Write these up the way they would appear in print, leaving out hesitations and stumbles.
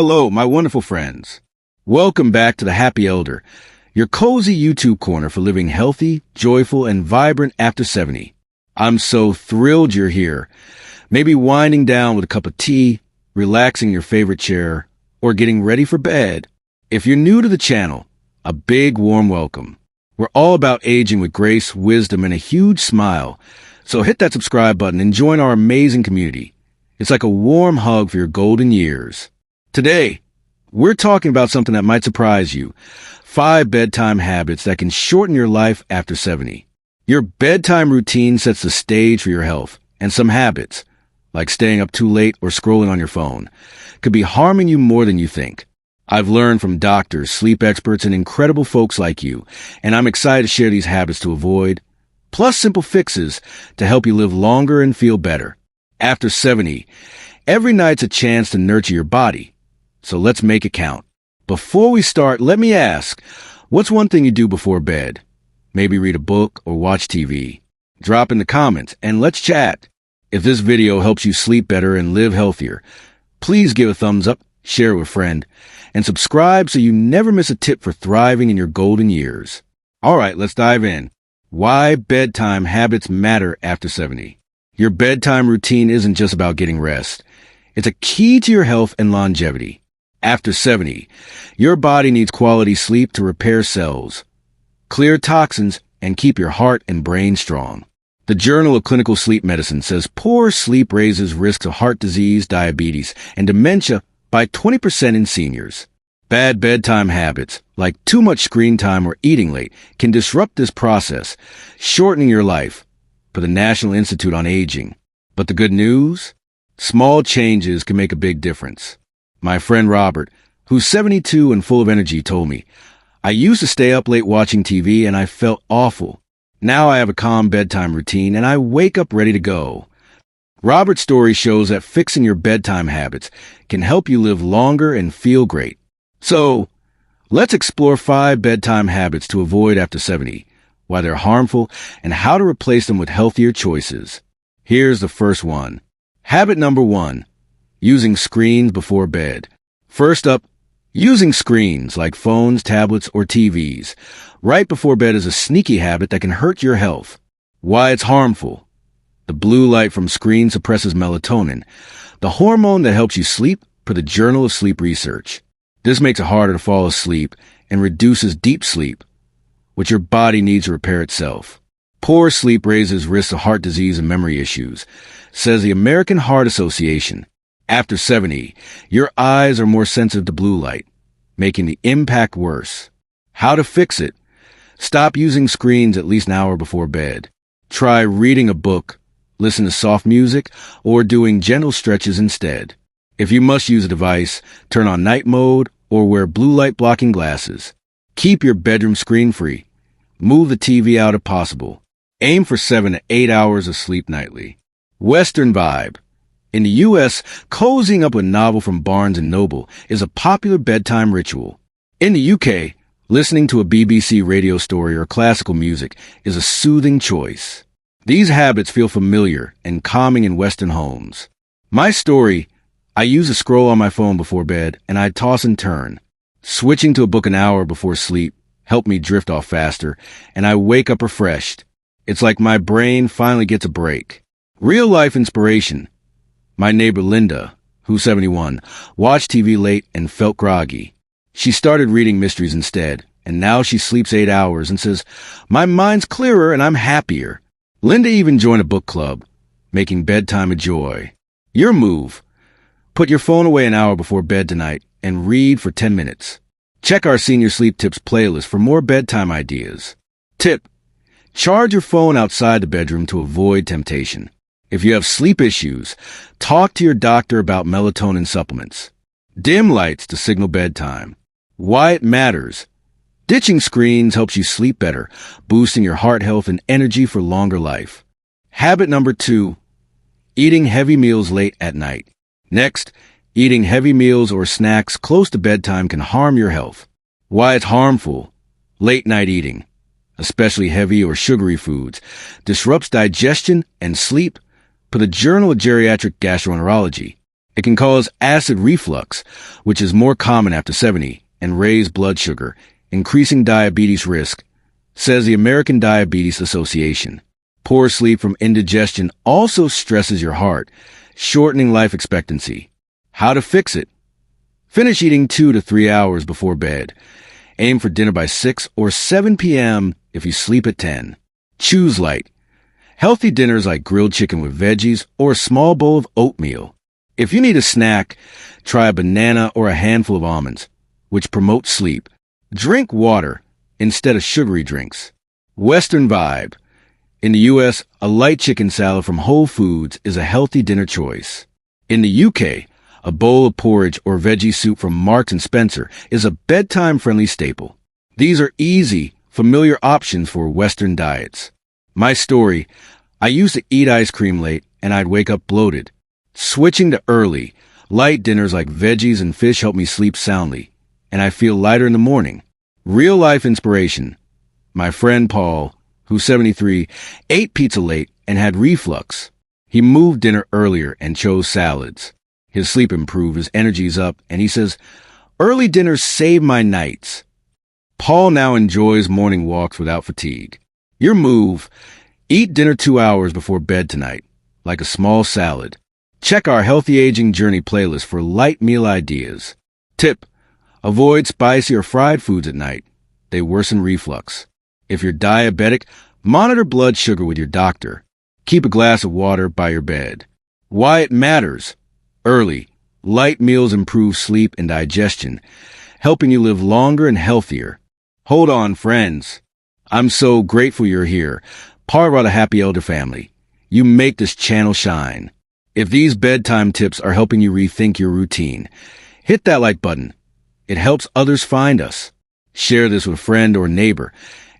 Hello, my wonderful friends. Welcome back to the Happy Elder, your cozy YouTube corner for living healthy, joyful, and vibrant after 70. I'm so thrilled you're here. Maybe winding down with a cup of tea, relaxing in your favorite chair, or getting ready for bed. If you're new to the channel, a big warm welcome. We're all about aging with grace, wisdom, and a huge smile. So hit that subscribe button and join our amazing community. It's like a warm hug for your golden years. Today, we're talking about something that might surprise you. 5 bedtime habits that can shorten your life after 70. Your bedtime routine sets the stage for your health, and some habits, like staying up too late or scrolling on your phone, could be harming you more than you think. I've learned from doctors, sleep experts, and incredible folks like you, and I'm excited to share these habits to avoid, plus simple fixes to help you live longer and feel better. After 70, every night's a chance to nurture your body. So let's make it count. Before we start, let me ask, what's one thing you do before bed? Maybe read a book or watch TV. Drop in the comments and let's chat. If this video helps you sleep better and live healthier, please give a thumbs up, share it with a friend, and subscribe so you never miss a tip for thriving in your golden years. All right, let's dive in. Why bedtime habits matter after 70. Your bedtime routine isn't just about getting rest. It's a key to your health and longevity. After 70, your body needs quality sleep to repair cells, clear toxins, and keep your heart and brain strong. The Journal of Clinical Sleep Medicine says poor sleep raises risks of heart disease, diabetes, and dementia by 20% in seniors. Bad bedtime habits, like too much screen time or eating late, can disrupt this process, shortening your life, per the National Institute on Aging. But the good news? Small changes can make a big difference. My friend Robert, who's 72 and full of energy, told me, I used to stay up late watching TV and I felt awful. Now I have a calm bedtime routine and I wake up ready to go. Robert's story shows that fixing your bedtime habits can help you live longer and feel great. So, let's explore 5 bedtime habits to avoid after 70, why they're harmful, and how to replace them with healthier choices. Here's the first one. Habit number 1. Using screens before bed. First up, using screens like phones, tablets, or TVs right before bed is a sneaky habit that can hurt your health. Why it's harmful. The blue light from screens suppresses melatonin, the hormone that helps you sleep, per the Journal of Sleep Research. This makes it harder to fall asleep and reduces deep sleep, which your body needs to repair itself. Poor sleep raises risks of heart disease and memory issues, says the American Heart Association. After 70, your eyes are more sensitive to blue light, making the impact worse. How to fix it? Stop using screens at least an hour before bed. Try reading a book, listen to soft music, or doing gentle stretches instead. If you must use a device, turn on night mode or wear blue light blocking glasses. Keep your bedroom screen-free. Move the TV out if possible. Aim for 7 to 8 hours of sleep nightly. Western vibe. In the U.S., cozying up with a novel from Barnes & Noble is a popular bedtime ritual. In the U.K., listening to a BBC radio story or classical music is a soothing choice. These habits feel familiar and calming in Western homes. My story, I use to scroll on my phone before bed and I toss and turn. Switching to a book an hour before sleep helped me drift off faster and I wake up refreshed. It's like my brain finally gets a break. Real-life inspiration. My neighbor Linda, who's 71, watched TV late and felt groggy. She started reading mysteries instead, and now she sleeps 8 hours and says, my mind's clearer and I'm happier. Linda even joined a book club, making bedtime a joy. Your move. Put your phone away an hour before bed tonight and read for 10 minutes. Check our Senior Sleep Tips playlist for more bedtime ideas. Tip. Charge your phone outside the bedroom to avoid temptation. If you have sleep issues, talk to your doctor about melatonin supplements. Dim lights to signal bedtime. Why it matters. Ditching screens helps you sleep better, boosting your heart health and energy for longer life. Habit number 2. Eating heavy meals late at night. Next, eating heavy meals or snacks close to bedtime can harm your health. Why it's harmful. Late night eating, especially heavy or sugary foods, disrupts digestion and sleep, per the Journal of Geriatric Gastroenterology. It can cause acid reflux, which is more common after 70, and raise blood sugar, increasing diabetes risk, says the American Diabetes Association. Poor sleep from indigestion also stresses your heart, shortening life expectancy. How to fix it? Finish eating 2 to 3 hours before bed. Aim for dinner by 6 or 7 p.m. if you sleep at 10. Choose light. Healthy dinners like grilled chicken with veggies or a small bowl of oatmeal. If you need a snack, try a banana or a handful of almonds, which promote sleep. Drink water instead of sugary drinks. Western vibe. In the U.S., a light chicken salad from Whole Foods is a healthy dinner choice. In the U.K., a bowl of porridge or veggie soup from Marks and Spencer is a bedtime-friendly staple. These are easy, familiar options for Western diets. My story, I used to eat ice cream late and I'd wake up bloated. Switching to early, light dinners like veggies and fish help me sleep soundly, and I feel lighter in the morning. Real-life inspiration. My friend Paul, who's 73, ate pizza late and had reflux. He moved dinner earlier and chose salads. His sleep improved, his energy's up, and he says, "Early dinners save my nights." Paul now enjoys morning walks without fatigue. Your move, eat dinner 2 hours before bed tonight, like a small salad. Check our Healthy Aging Journey playlist for light meal ideas. Tip, avoid spicy or fried foods at night. They worsen reflux. If you're diabetic, monitor blood sugar with your doctor. Keep a glass of water by your bed. Why it matters. Early, light meals improve sleep and digestion, helping you live longer and healthier. Hold on, friends. I'm so grateful you're here, part of the Happy Elder family. You make this channel shine. If these bedtime tips are helping you rethink your routine, hit that like button. It helps others find us. Share this with a friend or neighbor,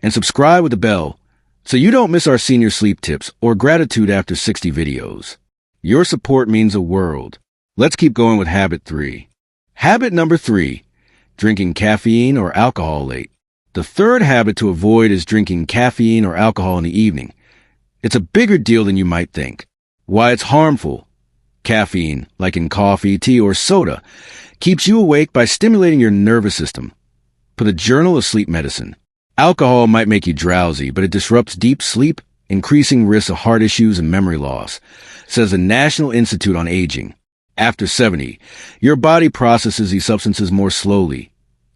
and subscribe with the bell so you don't miss our senior sleep tips or gratitude after 60 videos. Your support means the world. Let's keep going with habit 3. Habit number 3, drinking caffeine or alcohol late. The third habit to avoid is drinking caffeine or alcohol in the evening. It's a bigger deal than you might think. Why it's harmful. Caffeine, like in coffee, tea, or soda, keeps you awake by stimulating your nervous system. Per the Journal of Sleep Medicine, alcohol might make you drowsy, but it disrupts deep sleep, increasing risks of heart issues and memory loss, says the National Institute on Aging. After 70, your body processes these substances more slowly,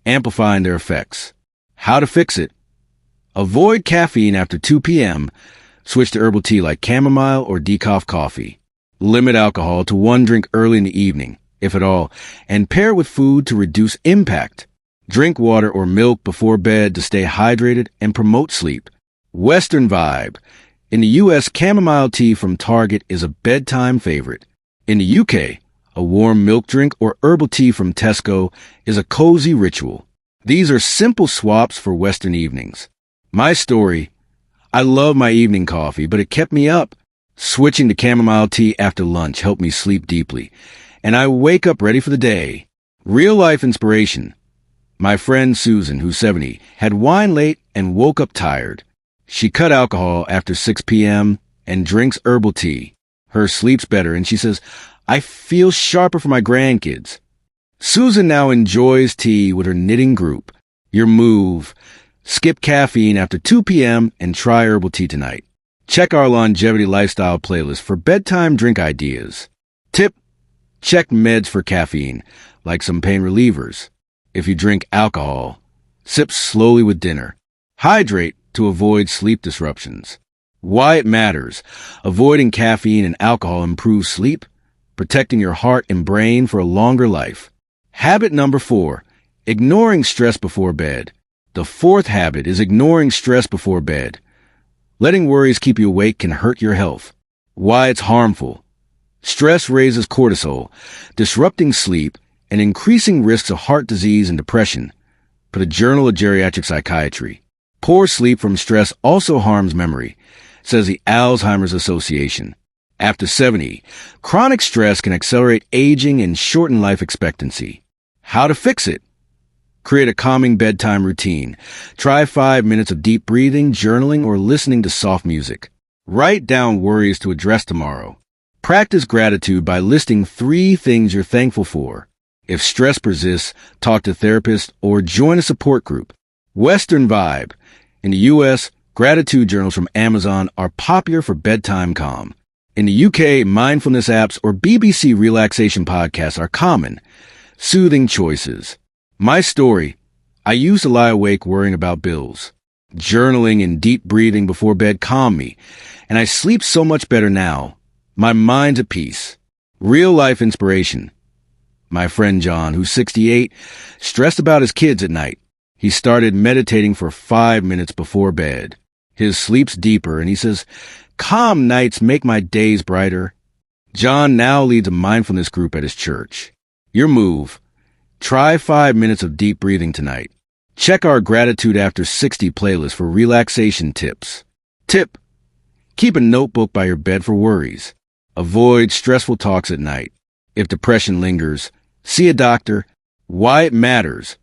amplifying their effects. How to fix it? Avoid caffeine after 2 p.m., switch to herbal tea like chamomile or decaf coffee. Limit alcohol to 1 drink early in the evening, if at all, and pair with food to reduce impact. Drink water or milk before bed to stay hydrated and promote sleep. Western vibe. In the U.S., chamomile tea from Target is a bedtime favorite. In the U.K., a warm milk drink or herbal tea from Tesco is a cozy ritual. These are simple swaps for Western evenings. My story, I love my evening coffee, but it kept me up. Switching to chamomile tea after lunch helped me sleep deeply, and I wake up ready for the day. Real-life inspiration. My friend Susan, who's 70, had wine late and woke up tired. She cut alcohol after 6 p.m. and drinks herbal tea. Her sleep's better, and she says, "I feel sharper for my grandkids." Susan now enjoys tea with her knitting group. Your move. Skip caffeine after 2 p.m. and try herbal tea tonight. Check our longevity lifestyle playlist for bedtime drink ideas. Tip, check meds for caffeine, like some pain relievers. If you drink alcohol, sip slowly with dinner. Hydrate to avoid sleep disruptions. Why it matters. Avoiding caffeine and alcohol improves sleep, protecting your heart and brain for a longer life. Habit number 4, ignoring stress before bed. The fourth habit is ignoring stress before bed. Letting worries keep you awake can hurt your health. Why it's harmful. Stress raises cortisol, disrupting sleep and increasing risks of heart disease and depression. Per the Journal of Geriatric Psychiatry. Poor sleep from stress also harms memory, says the Alzheimer's Association. After 70, chronic stress can accelerate aging and shorten life expectancy. How to fix it? Create a calming bedtime routine. Try 5 minutes of deep breathing, journaling, or listening to soft music. Write down worries to address tomorrow. Practice gratitude by listing 3 things you're thankful for. If stress persists, talk to a therapist or join a support group. Western vibe. In the U.S., gratitude journals from Amazon are popular for bedtime calm. In the UK, mindfulness apps or BBC relaxation podcasts are common. Soothing choices. My story. I used to lie awake worrying about bills. Journaling and deep breathing before bed calm me, and I sleep so much better now. My mind's at peace. Real-life inspiration. My friend John, who's 68, stressed about his kids at night. He started meditating for 5 minutes before bed. His sleep's deeper, and he says, "Calm nights make my days brighter." John now leads a mindfulness group at his church. Your move. Try 5 minutes of deep breathing tonight. Check our Gratitude After 60 playlist for relaxation tips. Tip. Keep a notebook by your bed for worries. Avoid stressful talks at night. If depression lingers, see a doctor. Why it matters.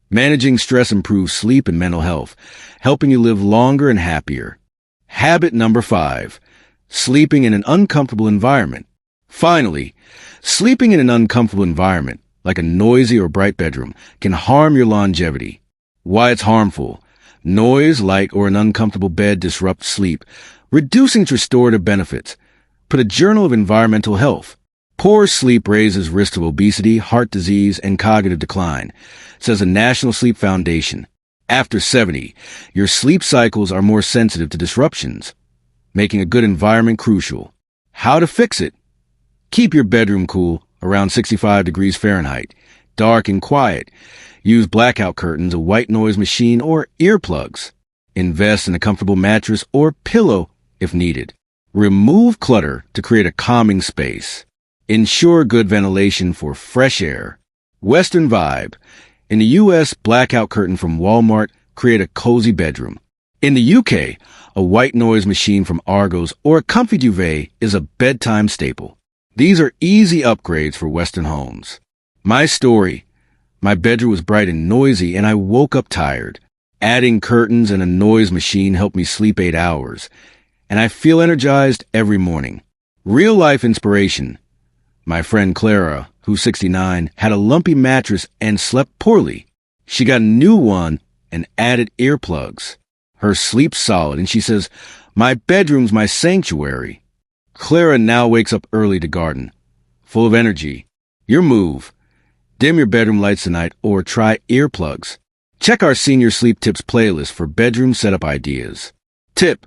Managing stress improves sleep and mental health, helping you live longer and happier. Habit number 5. Sleeping in an uncomfortable environment. Finally, sleeping in an uncomfortable environment, like a noisy or bright bedroom, can harm your longevity. Why it's harmful. Noise, light, or an uncomfortable bed disrupt sleep, reducing its restorative benefits. Put a journal of environmental health. Poor sleep raises risk of obesity, heart disease, and cognitive decline, says the National Sleep Foundation. After 70, your sleep cycles are more sensitive to disruptions, making a good environment crucial. How to fix it? Keep your bedroom cool, around 65 degrees Fahrenheit, dark and quiet. Use blackout curtains, a white noise machine, or earplugs. Invest in a comfortable mattress or pillow if needed. Remove clutter to create a calming space. Ensure good ventilation for fresh air. Western vibe. In the U.S., blackout curtain from Walmart create a cozy bedroom. In the UK, a white noise machine from Argos or a comfy duvet is a bedtime staple. These are easy upgrades for Western homes. My story. My bedroom was bright and noisy, and I woke up tired. Adding curtains and a noise machine helped me sleep 8 hours, and I feel energized every morning. Real-life inspiration. My friend Clara, who's 69, had a lumpy mattress and slept poorly. She got a new one and added earplugs. Her sleep's solid, and she says, "My bedroom's my sanctuary." Clara now wakes up early to garden, full of energy. Your move. Dim your bedroom lights tonight or try earplugs. Check our Senior Sleep Tips playlist for bedroom setup ideas. Tip.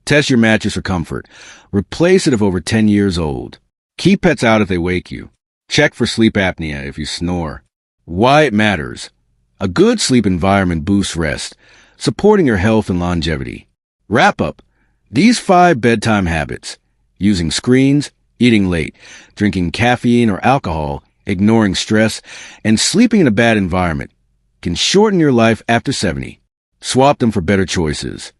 Test your mattress for comfort. Replace it if over 10 years old. Keep pets out if they wake you. Check for sleep apnea if you snore. Why it matters. A good sleep environment boosts rest, supporting your health and longevity. Wrap up. These 5 bedtime habits. Using screens, eating late, drinking caffeine or alcohol, ignoring stress, and sleeping in a bad environment can shorten your life after 70. Swap them for better choices.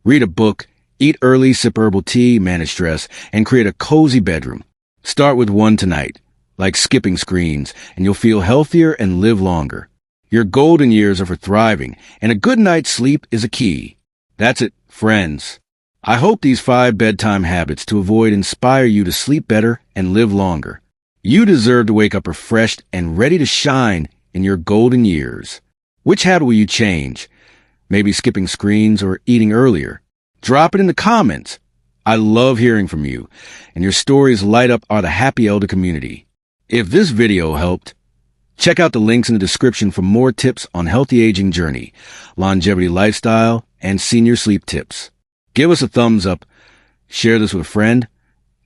Read a book, eat early, sip herbal tea, manage stress, and create a cozy bedroom. Start with 1 tonight, like skipping screens, and you'll feel healthier and live longer. Your golden years are for thriving, and a good night's sleep is a key. That's it, friends. I hope these 5 bedtime habits to avoid inspire you to sleep better and live longer. You deserve to wake up refreshed and ready to shine in your golden years. Which habit will you change? Maybe skipping screens or eating earlier? Drop it in the comments. I love hearing from you, and your stories light up our The Happy Elder community. If this video helped, check out the links in the description for more tips on healthy aging journey, longevity lifestyle, and senior sleep tips. Give us a thumbs up, share this with a friend,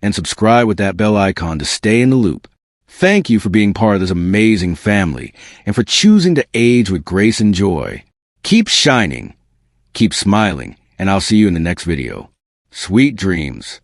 and subscribe with that bell icon to stay in the loop. Thank you for being part of this amazing family and for choosing to age with grace and joy. Keep shining, keep smiling, and I'll see you in the next video. Sweet dreams.